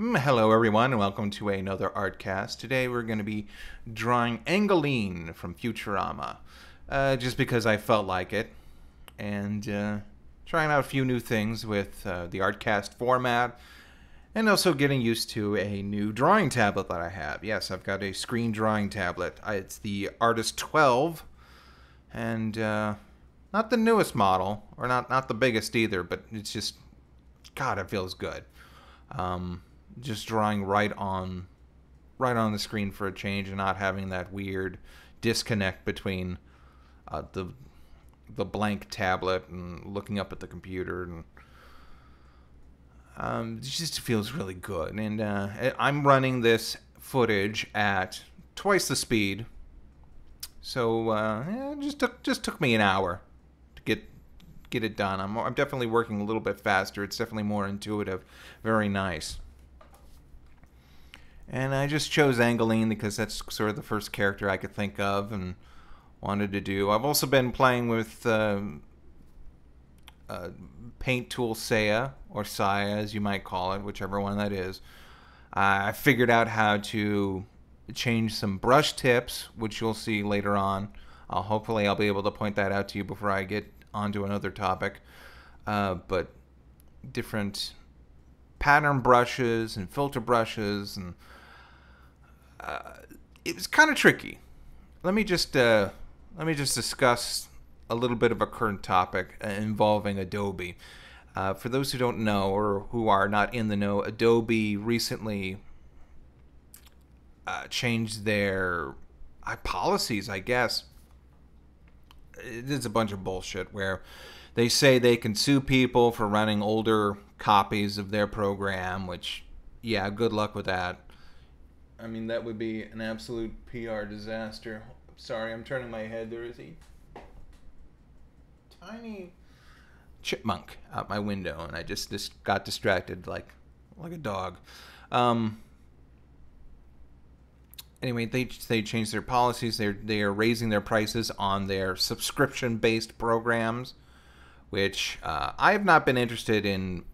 Hello everyone and welcome to another Artcast. Today we're going to be drawing Angeline from Futurama, just because I felt like it, and trying out a few new things with the Artcast format, and also getting used to a new drawing tablet that I have. Yes, I've got a screen drawing tablet. It's the Artist 12, and not the newest model, or not the biggest either, but it's just, God, it feels good. Just drawing right on the screen for a change, and not having that weird disconnect between the blank tablet and looking up at the computer, and it just feels really good. And I'm running this footage at twice the speed, so it just took me an hour to get it done. I'm definitely working a little bit faster. It's definitely more intuitive. Very nice. And I just chose Angeline because that's sort of the first character I could think of and wanted to do. I've also been playing with Paint Tool Saya, or Saya as you might call it, whichever one that is. I figured out how to change some brush tips, which you'll see later on. Hopefully I'll be able to point that out to you before I get onto another topic. But different pattern brushes and filter brushes, and it was kind of tricky. Let me just discuss a little bit of a current topic involving Adobe. For those who don't know or who are not in the know, Adobe recently changed their policies, I guess. It's a bunch of bullshit where they say they can sue people for running older copies of their program, which, yeah, good luck with that. I mean, that would be an absolute PR disaster. Sorry, I'm turning my head. There is a tiny chipmunk out my window, and I just got distracted like a dog. Anyway, they changed their policies. They are raising their prices on their subscription-based programs, which I have not been interested in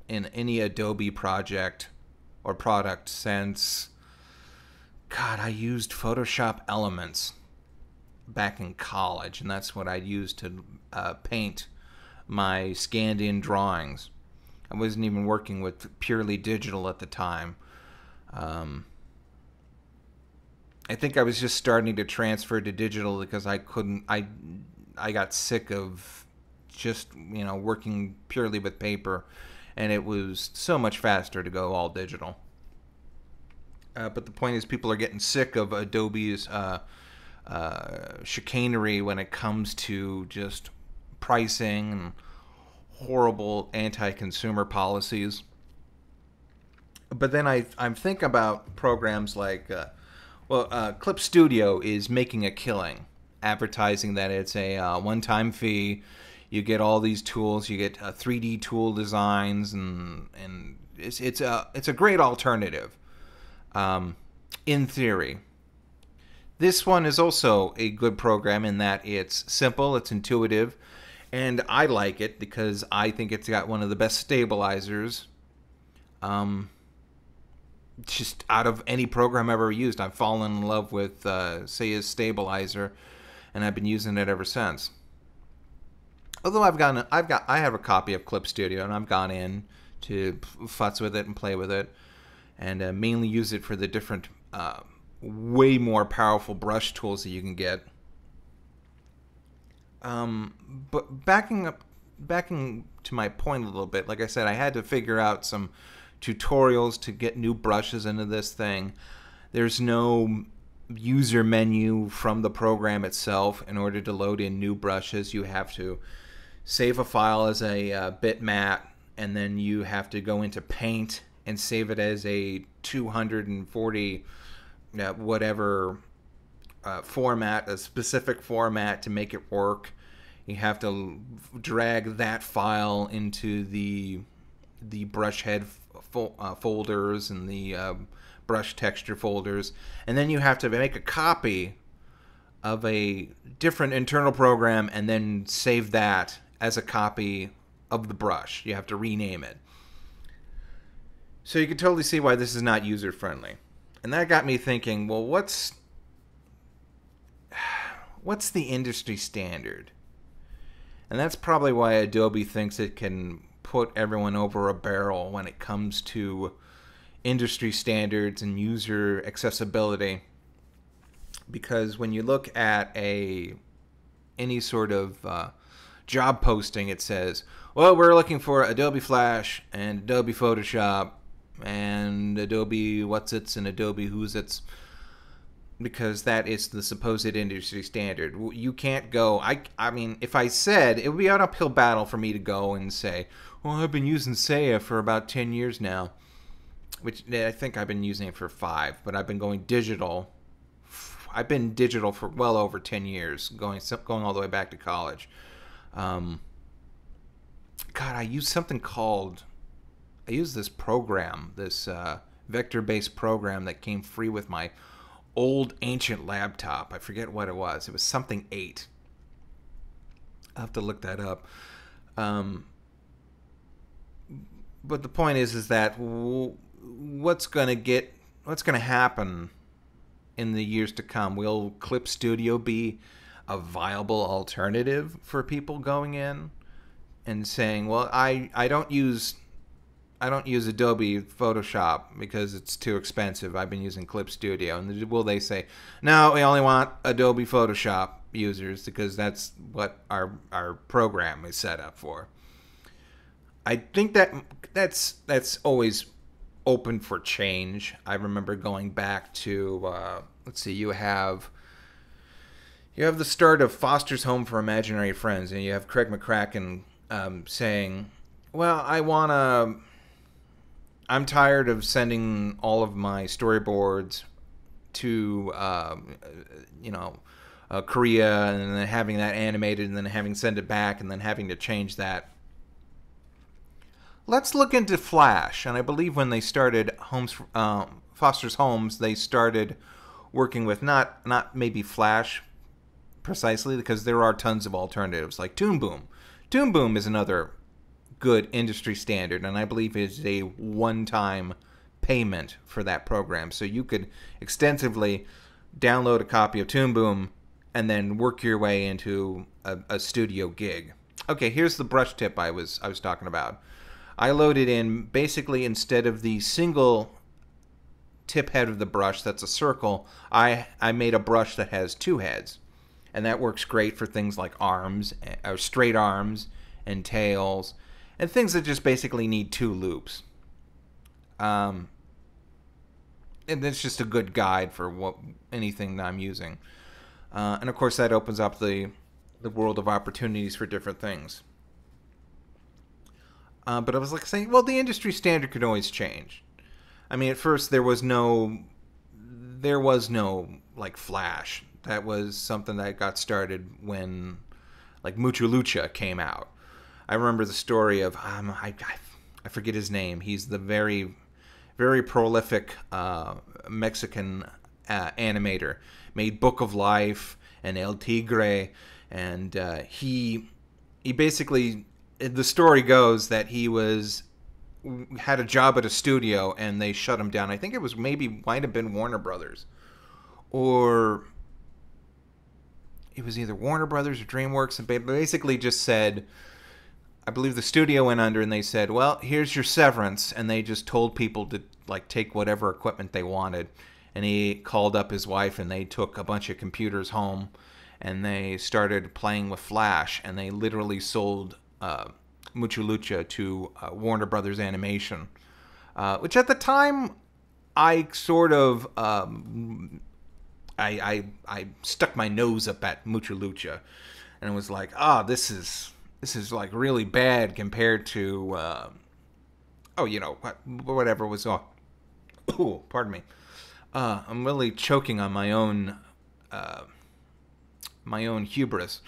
any Adobe project or product since, God, I used Photoshop Elements back in college, and that's what I used to paint my scanned-in drawings. I wasn't even working with purely digital at the time. I think I was just starting to transfer to digital because I got sick of just, working purely with paper, and it was so much faster to go all digital. But the point is, people are getting sick of Adobe's chicanery when it comes to just pricing and horrible anti-consumer policies. But then I'm thinking about programs like, Clip Studio is making a killing, advertising that it's a one-time fee. You get all these tools. You get 3D tool designs, and it's a great alternative. In theory, this one is also a good program in that it's simple, it's intuitive, and I like it because I think it's got one of the best stabilizers. Just out of any program I've ever used, I've fallen in love with Saya's stabilizer, and I've been using it ever since. Although I have a copy of Clip Studio, and I've gone in to futz with it and play with it, and mainly use it for the different, way more powerful brush tools that you can get. But backing to my point a little bit, like I said, I had to figure out some tutorials to get new brushes into this thing. There's no user menu from the program itself. In order to load in new brushes, you have to save a file as a bitmap, and then you have to go into Paint and save it as a 240 whatever format, a specific format to make it work. You have to drag that file into the brush head folders and the brush texture folders, and then you have to make a copy of a different internal program and then save that as a copy of the brush. You have to rename it. So you can totally see why this is not user friendly. And that got me thinking, well, what's the industry standard? And that's probably why Adobe thinks it can put everyone over a barrel when it comes to industry standards and user accessibility. Because when you look at any sort of job posting, it says, well, we're looking for Adobe Flash and Adobe Photoshop and Adobe What's-Its and Adobe Who's-Its, because that is the supposed industry standard. You can't go, I mean, if I said, it would be an uphill battle for me to go and say, well, I've been using Saya for about 10 years now, which I think I've been using it for 5, but I've been going digital. I've been digital for well over 10 years, going all the way back to college. God, I used something called, I used this program, this vector-based program that came free with my old ancient laptop. I forget what it was. It was something 8. I'll have to look that up. But the point is that what's going to happen in the years to come? Will Clip Studio be a viable alternative for people going in and saying, well, I don't use Adobe Photoshop because it's too expensive. I've been using Clip Studio. And will they say, no, we only want Adobe Photoshop users because that's what our program is set up for? I think that's always open for change. I remember going back to let's see, you have the start of Foster's Home for Imaginary Friends, and you have Craig McCracken saying, well, I'm tired of sending all of my storyboards to Korea and then having that animated and then having send it back and then having to change that. Let's look into Flash. And I believe when they started Foster's Homes, they started working with not maybe Flash precisely, because there are tons of alternatives like Toon Boom. Toon Boom is another good industry standard, and I believe it is a one-time payment for that program. So you could extensively download a copy of Toon Boom and then work your way into a studio gig. Okay, here's the brush tip I was talking about. I loaded in, basically, instead of the single tip head of the brush that's a circle, I made a brush that has 2 heads. And that works great for things like arms, or straight arms, and tails, and things that just basically need 2 loops. And it's just a good guide for anything that I'm using. And of course that opens up the world of opportunities for different things. But I was like saying, well, the industry standard could always change. I mean, at first there was no like Flash. That was something that got started when like Mucha Lucha came out. I remember the story of I forget his name. He's the very, very prolific Mexican animator. Made Book of Life and El Tigre, and he basically, the story goes that he had a job at a studio and they shut him down. I think it was might have been Warner Brothers, or it was either Warner Brothers or DreamWorks, and basically just said, I believe the studio went under and they said, well, here's your severance, and they just told people to like take whatever equipment they wanted. And he called up his wife and they took a bunch of computers home and they started playing with Flash, and they literally sold Mucha Lucha to Warner Brothers Animation, which at the time I sort of I stuck my nose up at Mucha Lucha, and it was like, this is like really bad compared to whatever was on. Oh, pardon me. I'm really choking on my own hubris.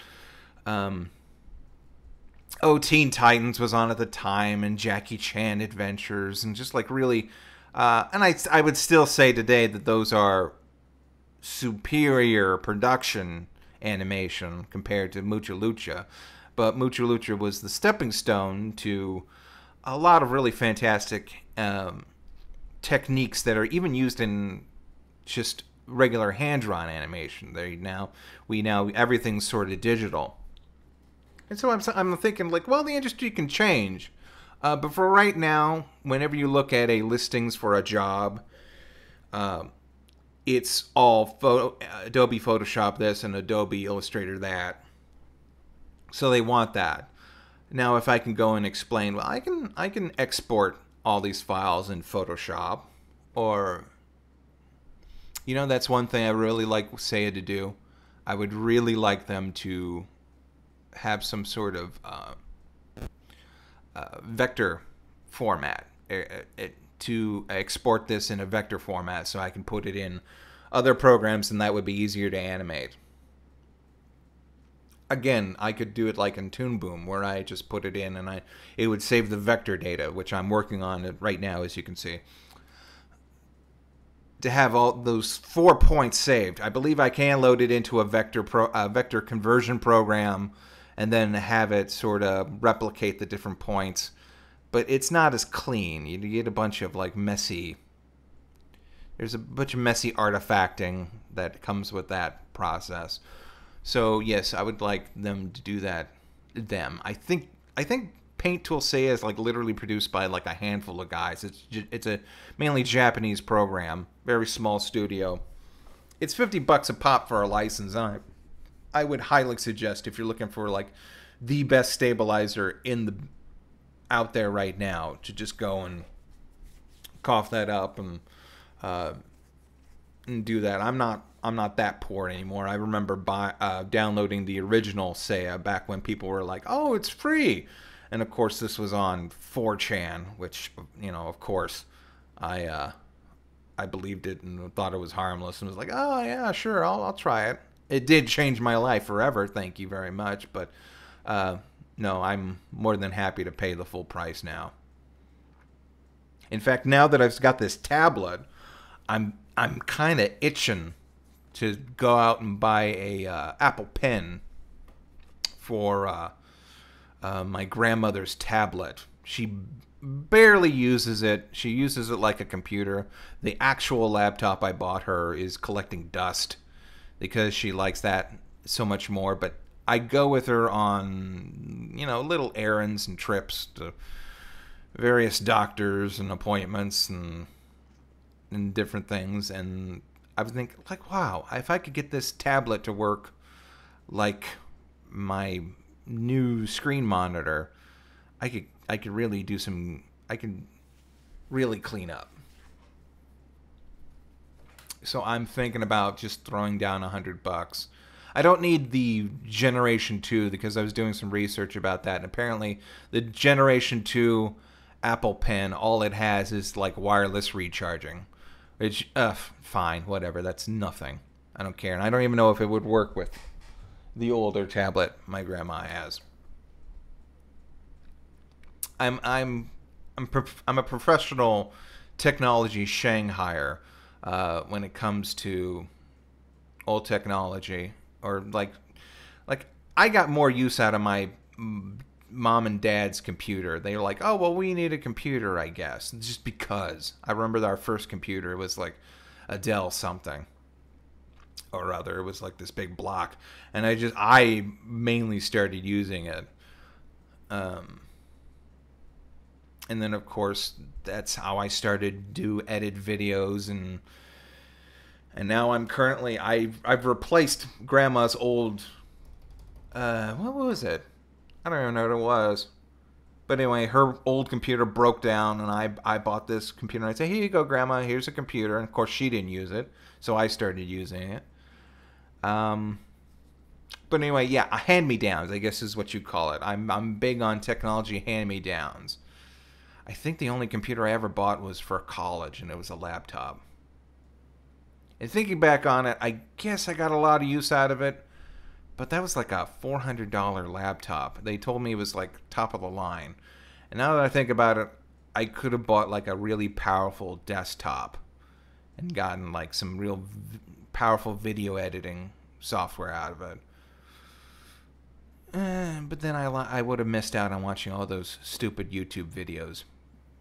Teen Titans was on at the time, and Jackie Chan Adventures, and just like really, and I would still say today that those are superior production animation compared to Mucha Lucha. But Mucha Lucha was the stepping stone to a lot of really fantastic techniques that are even used in just regular hand-drawn animation. We now everything's sort of digital. And so I'm thinking, like, well, the industry can change. But for right now, whenever you look at a listings for a job, it's all Adobe Photoshop this and Adobe Illustrator that. So they want that. Now, if I can go and explain, well, I can export all these files in Photoshop, or, you know, that's one thing I really like Seiya to do. I would really like them to have some sort of vector format to export this in a vector format, so I can put it in other programs, and that would be easier to animate. Again, I could do it like in Toon Boom, where I just put it in and it would save the vector data, which I'm working on right now, as you can see. To have all those 4 points saved, I believe I can load it into a vector conversion program, and then have it sort of replicate the different points. But it's not as clean. You get a bunch of like messy. There's a bunch of messy artifacting that comes with that process. So yes, I would like them to do that. I think Paint Tool Seiya is like literally produced by like a handful of guys. It's a mainly Japanese program, very small studio. It's $50 a pop for a license. I would highly suggest, if you're looking for like the best stabilizer out there right now, to just go and cough that up and do that. I'm not that poor anymore. I remember downloading the original Seiya back when people were like, "Oh, it's free," and of course this was on 4chan, which, you know, of course I believed it and thought it was harmless and was like, "Oh yeah, sure, I'll try it." It did change my life forever, thank you very much, but no, I'm more than happy to pay the full price now. In fact, now that I've got this tablet, I'm kind of itching to go out and buy a Apple Pen for my grandmother's tablet. She barely uses it. She uses it like a computer. The actual laptop I bought her is collecting dust, because she likes that so much more. But I go with her on, you know, little errands and trips to various doctors and appointments and different things. And I was thinking, like, wow, if I could get this tablet to work like my new screen monitor, I could really do some. I could really clean up. So I'm thinking about just throwing down $100. I don't need the Generation 2, because I was doing some research about that, and apparently the Generation 2 Apple Pen, all it has is like wireless recharging, which, fine, whatever, that's nothing. I don't care, and I don't even know if it would work with the older tablet my grandma has. I'm a professional technology Shanghaier when it comes to old technology, or like I got more use out of my mom and dad's computer. They were like, "Oh, well, we need a computer, I guess," just because. I remember our first computer was like a Dell something or other. It was like this big block, and I mainly started using it. And then, of course, that's how I started to edit videos, and now I'm currently I've replaced Grandma's old what was it? I don't even know what it was. But anyway, her old computer broke down, and I bought this computer. And I said, "Here you go, Grandma. Here's a computer." And of course, she didn't use it, so I started using it. But anyway, yeah, hand-me-downs, I guess is what you'd call it. I'm big on technology hand-me-downs. I think the only computer I ever bought was for college, and it was a laptop. And thinking back on it, I guess I got a lot of use out of it, but that was like a $400 laptop. They told me it was like top of the line. And now that I think about it, I could have bought like a really powerful desktop and gotten like some real powerful video editing software out of it. But then I would have missed out on watching all those stupid YouTube videos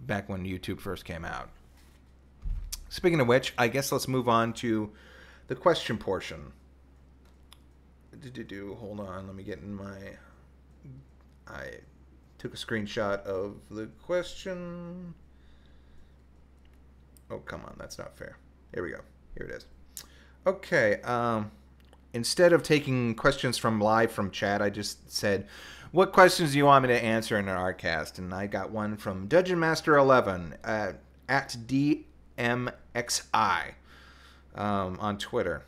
back when YouTube first came out. Speaking of which, I guess let's move on to the question portion. Hold on, let me get in my... I took a screenshot of the question. Oh, come on, that's not fair. Here we go. Here it is. Okay, instead of taking questions from chat, I just said, what questions do you want me to answer in an Artcast? And I got one from Dungeon Master 11 at DMXI on Twitter.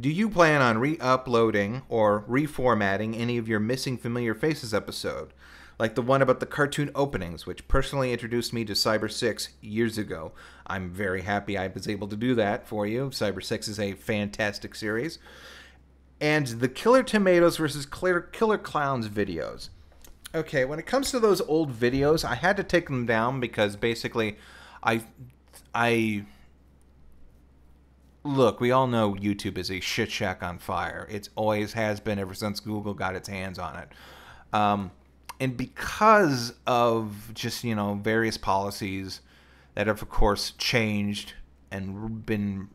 Do you plan on re-uploading or reformatting any of your Missing Familiar Faces episode? Like the one about the cartoon openings, which personally introduced me to Cyber 6 years ago. I'm very happy I was able to do that for you. Cyber 6 is a fantastic series. And the Killer Tomatoes versus Killer Clowns videos. Okay, when it comes to those old videos, I had to take them down because basically Look, we all know YouTube is a shit shack on fire. It always has been ever since Google got its hands on it. And because of just, various policies that have, of course, changed and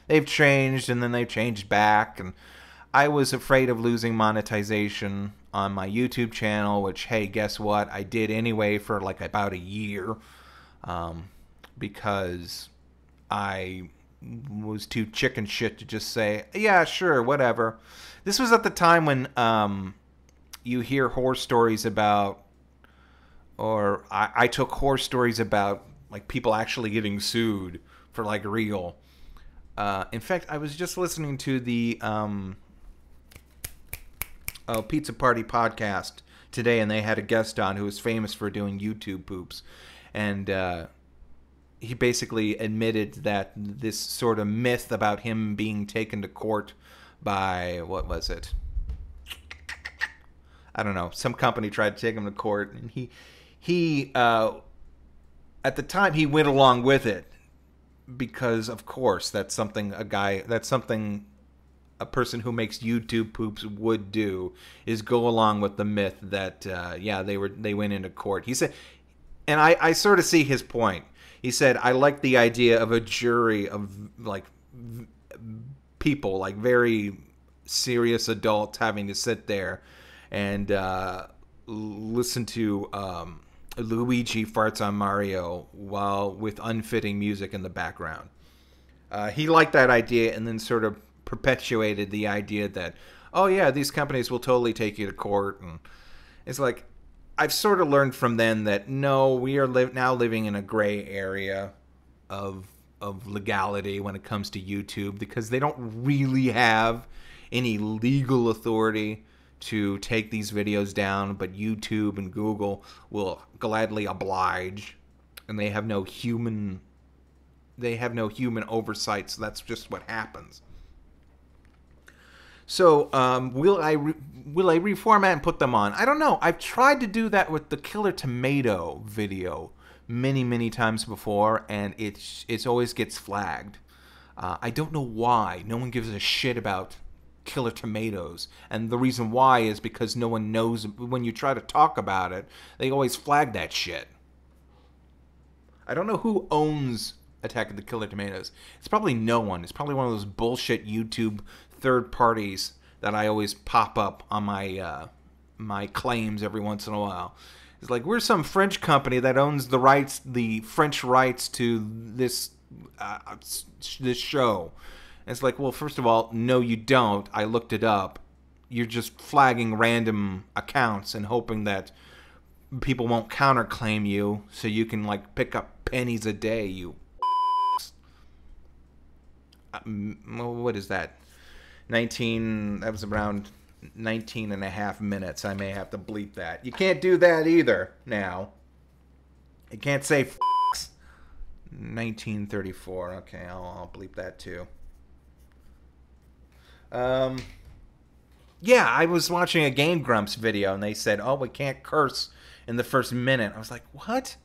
they've changed and then they've changed back. And I was afraid of losing monetization on my YouTube channel, which, hey, guess what? I did anyway for like about a year because I was too chicken shit to just say, yeah, sure, whatever. This was at the time when you hear horror stories about, or I took horror stories about like people actually getting sued for like real. In fact, I was just listening to the Pizza Party podcast today, and they had a guest on who was famous for doing YouTube poops, and he basically admitted that this sort of myth about him being taken to court by, what was it? I don't know. Some company tried to take him to court, and he at the time he went along with it because, of course, that's something a person who makes YouTube poops would do, is go along with the myth that they went into court. He said, and I sort of see his point. He said, I like the idea of a jury of like people, like very serious adults having to sit there and listen to Luigi farts on Mario while with unfitting music in the background. He liked that idea and then sort of perpetuated the idea that, oh yeah, these companies will totally take you to court. And it's like, I've sort of learned from then that no, we are now living in a gray area of legality when it comes to YouTube, because they don't really have any legal authority to take these videos down, but YouTube and Google will gladly oblige, and they have no human oversight, so that's just what happens. So, will I reformat and put them on? I don't know. I've tried to do that with the Killer Tomato video many, many times before, and it always gets flagged. I don't know why. No one gives a shit about Killer Tomatoes, and the reason why is because no one knows. When you try to talk about it, they always flag that shit. I don't know who owns Attack of the Killer Tomatoes. It's probably no one. It's probably one of those bullshit YouTube third parties that I always pop up on my my claims every once in a while. It's like, we're some French company that owns the French rights to this show. And it's like, well, first of all, no, you don't. I looked it up. You're just flagging random accounts and hoping that people won't counterclaim you, so you can like pick up pennies a day. You. What is that? That was around 19 and a half minutes. I may have to bleep that. You can't do that either now. You can't say 1934. Okay, I'll bleep that too. Yeah, I was watching a Game Grumps video and they said, oh, we can't curse in the first minute. I was like, what?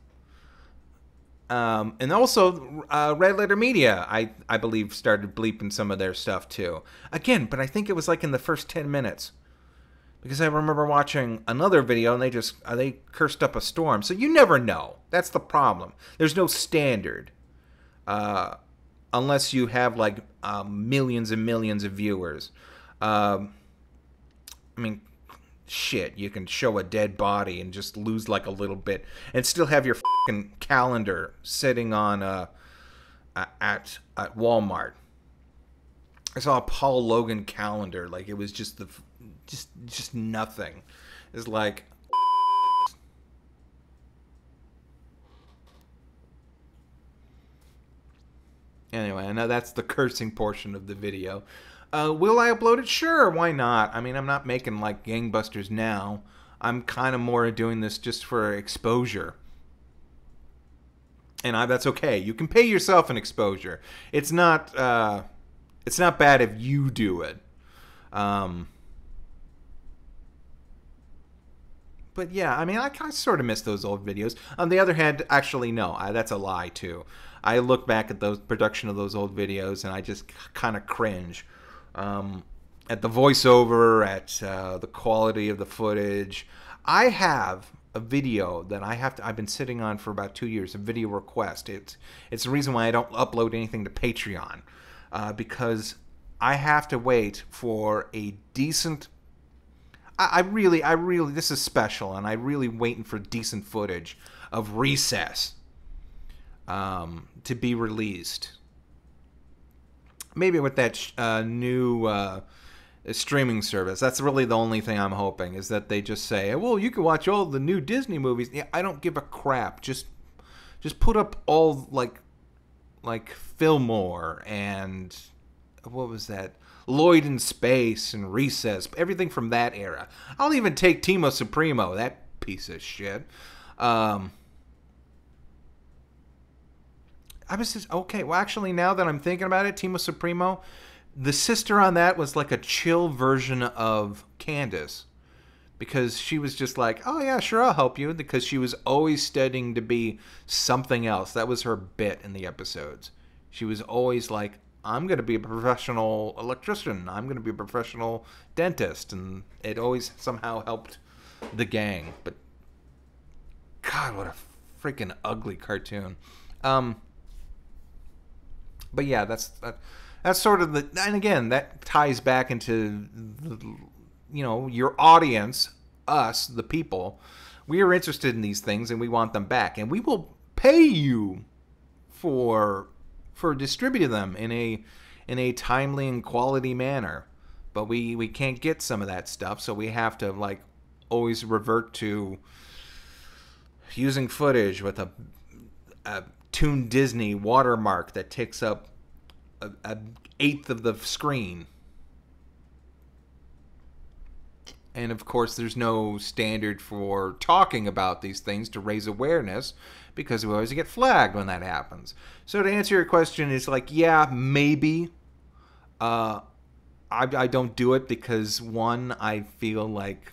And also, Red Letter Media, I believe, started bleeping some of their stuff too. Again, but I think it was like in the first 10 minutes. Because I remember watching another video and they cursed up a storm. So you never know. That's the problem. There's no standard. unless you have like millions and millions of viewers. I mean, shit, you can show a dead body and just lose like a little bit and still have your fucking calendar sitting on at Walmart. I saw a Paul Logan calendar, like it was just just nothing. It's like anyway, I know that's the cursing portion of the video. Will I upload it? Sure, why not? I mean, I'm not making like gangbusters now. I'm kind of more doing this just for exposure. And that's okay. You can pay yourself an exposure. It's not bad if you do it. But yeah, I mean, I sort of miss those old videos. On the other hand, actually, no, that's a lie too. I look back at those production of those old videos and I just kind of cringe at the voiceover, at the quality of the footage. I have a video that I've been sitting on for about 2 years, a video request. It's the reason why I don't upload anything to Patreon, because I have to wait for a decent. I really, this is special, and I really waiting for decent footage of Recess to be released. Maybe with that new streaming service. That's really the only thing I'm hoping, is that they just say, well, you can watch all the new Disney movies. Yeah, I don't give a crap. Just put up all like Fillmore and what was that? Lloyd in Space and Recess, everything from that era. I'll even take Timo Supremo, that piece of shit. I was just, okay, well, actually, now that I'm thinking about it, Timo Supremo, the sister on that was like a chill version of Candace. Because she was just like, oh yeah, sure, I'll help you. Because she was always studying to be something else. That was her bit in the episodes. She was always like, I'm going to be a professional electrician. I'm going to be a professional dentist. And it always somehow helped the gang. But, God, what a freaking ugly cartoon. But yeah, that's sort of the... And again, that ties back into, your audience, us, the people. We are interested in these things and we want them back. And we will pay you for distributing them in a timely and quality manner, but we can't get some of that stuff, so we have to like always revert to using footage with a Toon Disney watermark that takes up an eighth of the screen. And of course, there's no standard for talking about these things to raise awareness, because we always get flagged when that happens. So to answer your question, it's like, yeah, maybe. I don't do it because, one, I feel like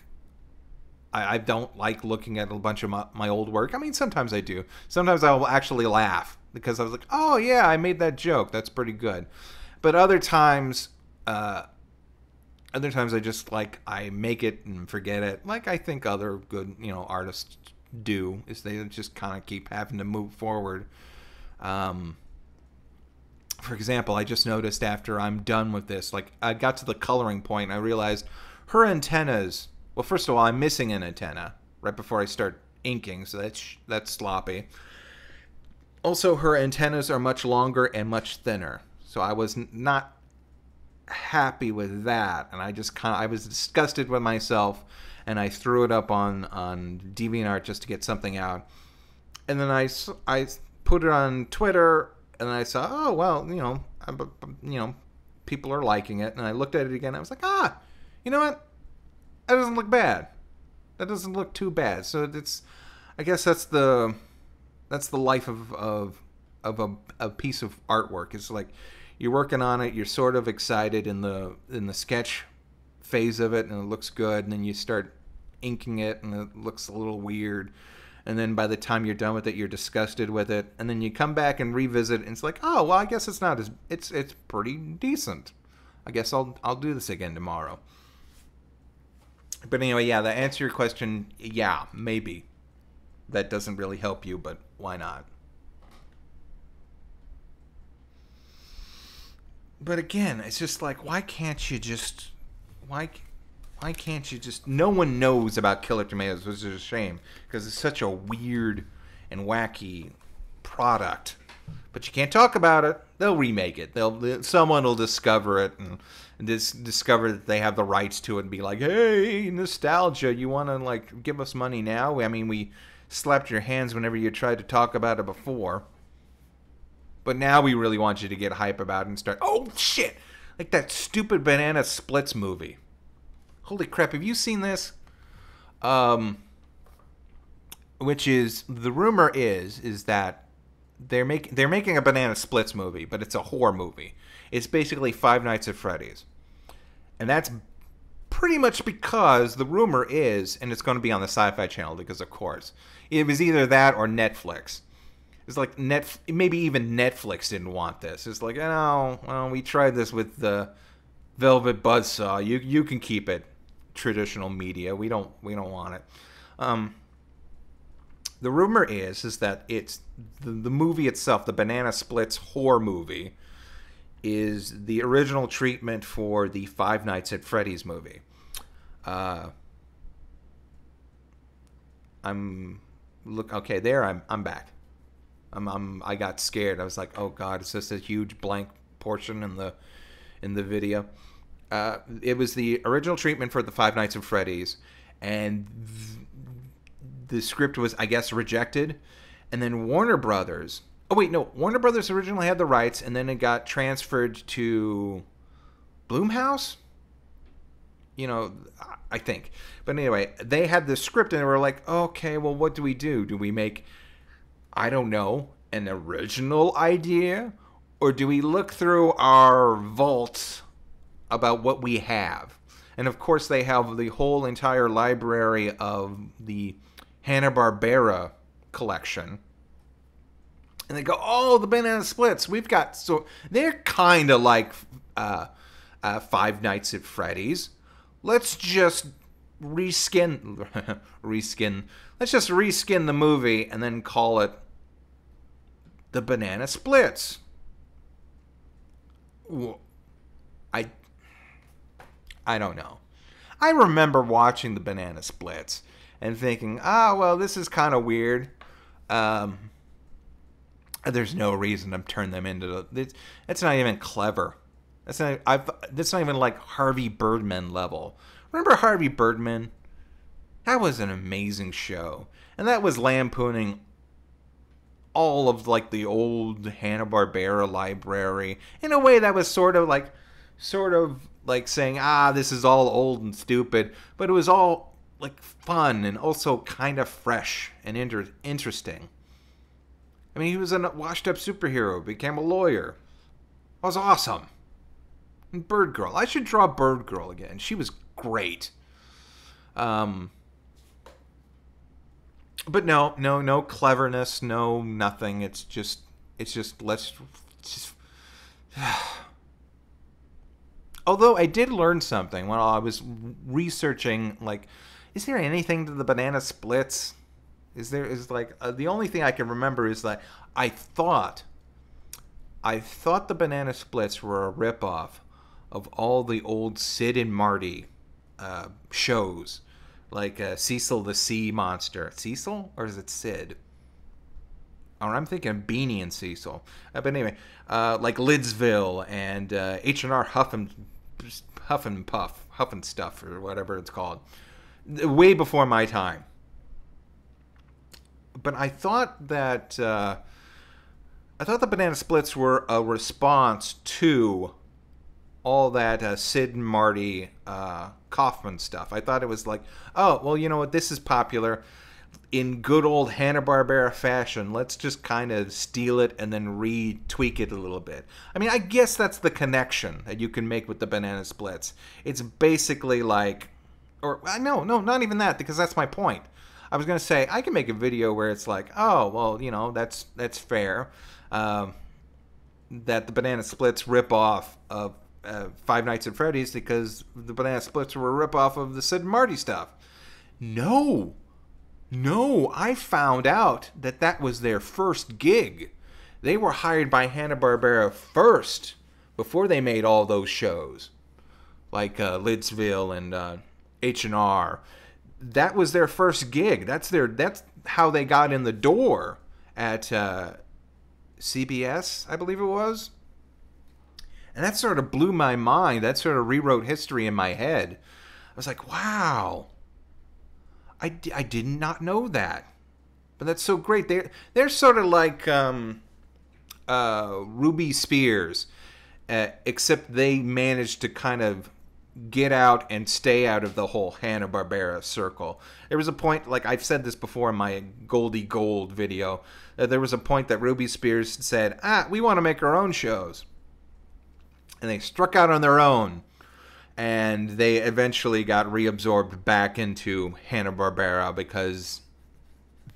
I don't like looking at a bunch of my old work. I mean, sometimes I do. Sometimes I'll actually laugh because I was like, oh yeah, I made that joke. That's pretty good. But other times I just like, I make it and forget it. Like I think other good, artists do, is they just kind of keep having to move forward. For example, I just noticed after I'm done with this, like I got to the coloring point, and I realized her antennas. Well, first of all, I'm missing an antenna right before I start inking, so that's sloppy. Also, her antennas are much longer and much thinner, so I was not happy with that, and I was disgusted with myself, and I threw it up on DeviantArt just to get something out. And then I put it on Twitter, and I saw, oh well, people are liking it, and I looked at it again. I was like, you know what? That doesn't look bad. That doesn't look too bad. So I guess that's the life of a piece of artwork. It's like you're working on it, you're sort of excited in the sketch phase of it, and it looks good, and then you start inking it, and it looks a little weird, and then by the time you're done with it, you're disgusted with it, and then you come back and revisit it, and it's like, oh well, I guess it's not as it's pretty decent. I guess I'll do this again tomorrow. But anyway, yeah, to answer your question, yeah, maybe. That doesn't really help you, but why not? But again, it's just like, why can't you just, why, why can't you just? No one knows about Killer Tomatoes, which is a shame because it's such a weird and wacky product. But you can't talk about it. They'll remake it. Someone will discover it and discover that they have the rights to it and be like, hey, nostalgia, you want to like give us money now? I mean, we slapped your hands whenever you tried to talk about it before. But now we really want you to get hype about it and start, oh shit, like that stupid Banana Splits movie. Holy crap, have you seen this? Which is, the rumor is that they're making a Banana Splits movie, but it's a horror movie. It's basically Five Nights at Freddy's. And that's pretty much because the rumor is, and it's going to be on the Sci-Fi Channel because of course, it was either that or Netflix. It's like maybe even Netflix didn't want this. It's like, oh, well, we tried this with the Velvet Buzzsaw. You can keep it. Traditional media. We don't want it. The rumor is that it's the movie itself, the Banana Splits horror movie, is the original treatment for the Five Nights at Freddy's movie. I'm back. I got scared. I was like, oh god, it's just a huge blank portion in the video. It was the original treatment for the Five Nights at Freddy's, and the script was, I guess, rejected, and then Warner Brothers. Oh wait, no, Warner Brothers originally had the rights, and then it got transferred to Blumhouse. You know, I think. But anyway, they had the script, and they were like, okay, well, what do we do? Do we make, I don't know, an original idea? Or do we look through our vaults about what we have? And of course, they have the whole entire library of the Hanna-Barbera collection. And they go, oh, the Banana Splits. We've got, so they're kind of like Five Nights at Freddy's. Let's just reskin. Let's just reskin the movie and then call it the Banana Splits. I don't know. I remember watching the Banana Splits and thinking, well, this is kind of weird. There's no reason to turn them into. It's not even clever. That's not even like Harvey Birdman level. Remember Harvey Birdman? That was an amazing show, and that was lampooning all of like the old Hanna-Barbera library in a way that was sort of like saying, this is all old and stupid, but it was all like fun and also kind of fresh and interesting. I mean, he was a washed-up superhero, became a lawyer. That was awesome. And Bird Girl. I should draw Bird Girl again. She was great. But no cleverness, no nothing. It's just let's just. Although I did learn something when I was researching, like, is there anything to the Banana Splits? The only thing I can remember is that I thought the Banana Splits were a ripoff of all the old Sid and Marty shows, like Cecil the Sea Monster. Cecil? Or is it Sid? Or I'm thinking Beanie and Cecil. But anyway, like Lidsville and H&R Huff and Stuff, or whatever it's called. Way before my time. But I thought that the Banana Splits were a response to all that Sid and Marty Kaufman stuff. I thought it was like, oh, well, you know what? This is popular. In good old Hanna-Barbera fashion, let's just kind of steal it and then retweak it a little bit. I mean, I guess that's the connection that you can make with the Banana Splits. It's basically like, or no, not even that, because that's my point. I was going to say, I can make a video where it's like, oh, well, you know, that's fair. That the Banana Splits rip off of Five Nights at Freddy's because the Banana Splits were a rip off of the Sid and Marty stuff. No, I found out that was their first gig. They were hired by Hanna-Barbera first before they made all those shows, like Lidsville and H&R. That was their first gig. That's how they got in the door at CBS, I believe it was. And that sort of blew my mind. That sort of rewrote history in my head. I was like, wow. I did not know that. But that's so great. They're sort of like Ruby Spears, except they managed to kind of get out and stay out of the whole Hanna-Barbera circle. There was a point, like I've said this before in my Goldie Gold video, there was a point that Ruby Spears said, we want to make our own shows. And they struck out on their own. And they eventually got reabsorbed back into Hanna-Barbera because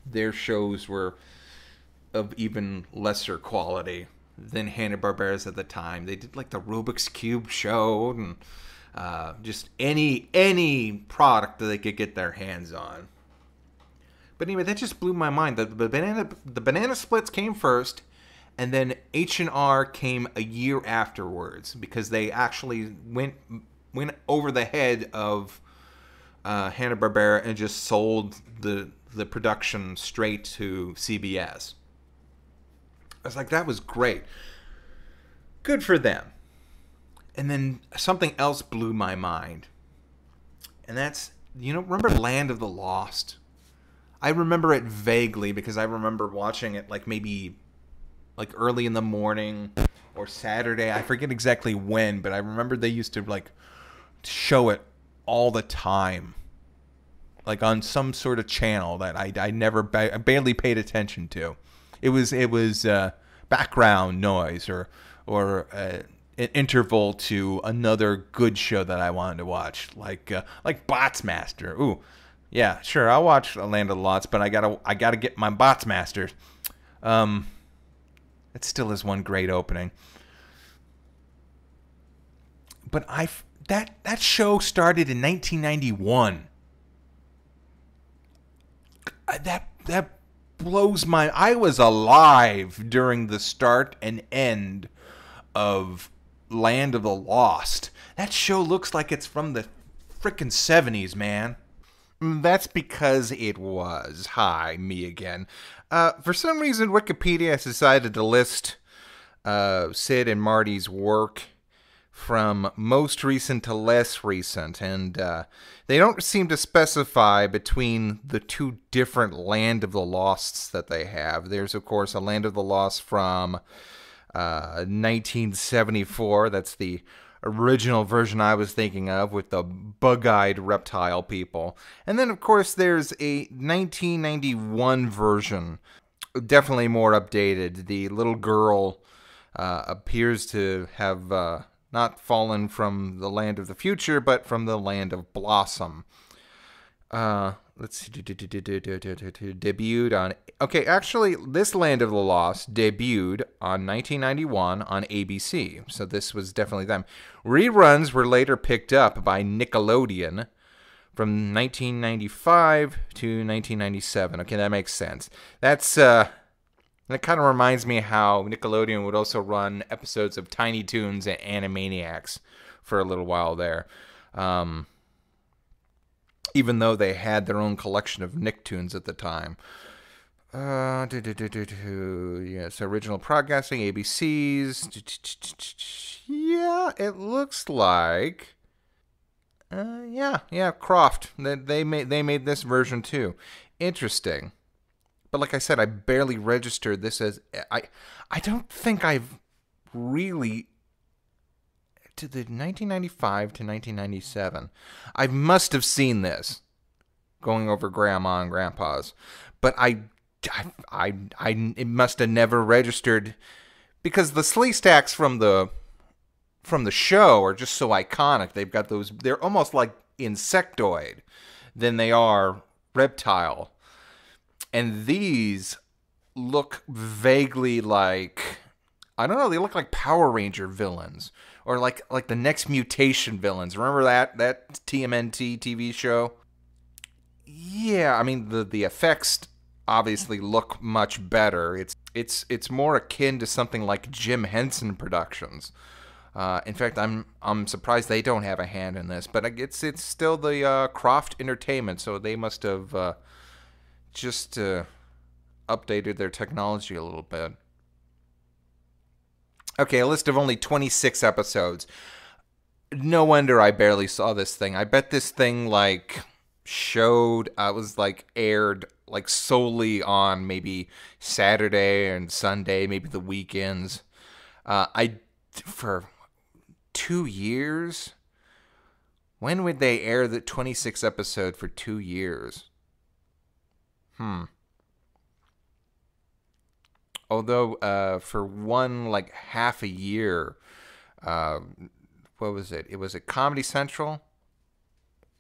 their shows were of even lesser quality than Hanna-Barbera's at the time. They did like the Rubik's Cube show and just any product that they could get their hands on. But anyway, that just blew my mind. The Banana Splits came first, and then H&R came a year afterwards because they actually went over the head of Hanna-Barbera and just sold the production straight to CBS. I was like, that was great. Good for them. And then something else blew my mind. And that's, remember Land of the Lost? I remember it vaguely because I remember watching it like maybe like early in the morning or Saturday. I forget exactly when, but I remember they used to like show it all the time. Like on some sort of channel that I barely paid attention to. It was background noise or an interval to another good show that I wanted to watch, like Botsmaster. Ooh, yeah, sure, I'll watch Land of the Lost, but I gotta get my Botsmaster. It still is one great opening. But that show started in 1991. That blows my... I was alive during the start and end of Land of the Lost. That show looks like it's from the frickin' 70s, man. That's because it was. Hi, me again. For some reason, Wikipedia has decided to list Sid and Marty's work from most recent to less recent, and they don't seem to specify between the two different Land of the Losts that they have. There's, of course, a Land of the Lost from 1974. That's the original version I was thinking of with the bug-eyed reptile people. And then, of course, there's a 1991 version, definitely more updated. The little girl appears to have not fallen from the land of the future, but from the land of Blossom. Let's see, debuted on... Okay, actually, this Land of the Lost debuted on 1991 on ABC, so this was definitely them. Reruns were later picked up by Nickelodeon from 1995 to 1997. Okay, that makes sense. That kind of reminds me how Nickelodeon would also run episodes of Tiny Toons and Animaniacs for a little while there. Even though they had their own collection of Nicktoons at the time. Yes, original broadcasting, ABC's. Yeah, it looks like... yeah, Croft. They made this version too. Interesting. But like I said, I barely registered this as... I don't think I've really... To the 1995 to 1997. I must have seen this going over Grandma and Grandpa's. But it must have never registered because the Sleestaks from the show are just so iconic. They've got those... They're almost like insectoid than they are reptile. And these look vaguely like... I don't know, they look like Power Ranger villains. Or like the Next Mutation villains. Remember that TMNT TV show? Yeah, I mean, the effects obviously look much better. It's more akin to something like Jim Henson Productions. In fact, I'm surprised they don't have a hand in this, but it's still the Croft Entertainment, so they must have just updated their technology a little bit. Okay, a list of only 26 episodes. No wonder I barely saw this thing. I bet this thing like was like aired like solely on maybe Saturday and Sunday, maybe the weekends. I for 2 years. When would they air the 26 episode for 2 years? Although for one like half a year, uh, what was it? It was at Comedy Central.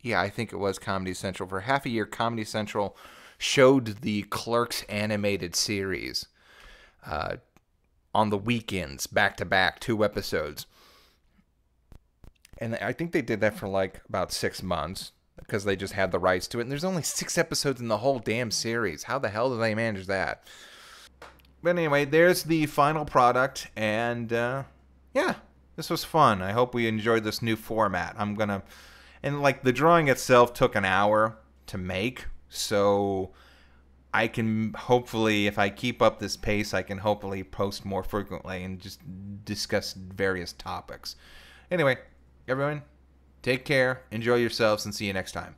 Yeah, I think it was Comedy Central. For half a year, Comedy Central showed the Clerks animated series on the weekends, back to back, 2 episodes. And I think they did that for like about 6 months because they just had the rights to it. And there's only 6 episodes in the whole damn series. How the hell do they manage that? But anyway, there's the final product. And yeah, this was fun. I hope we enjoyed this new format. And like the drawing itself took an hour to make. So I can hopefully, if I keep up this pace, I can hopefully post more frequently and just discuss various topics. Anyway, everyone, take care, enjoy yourselves, and see you next time.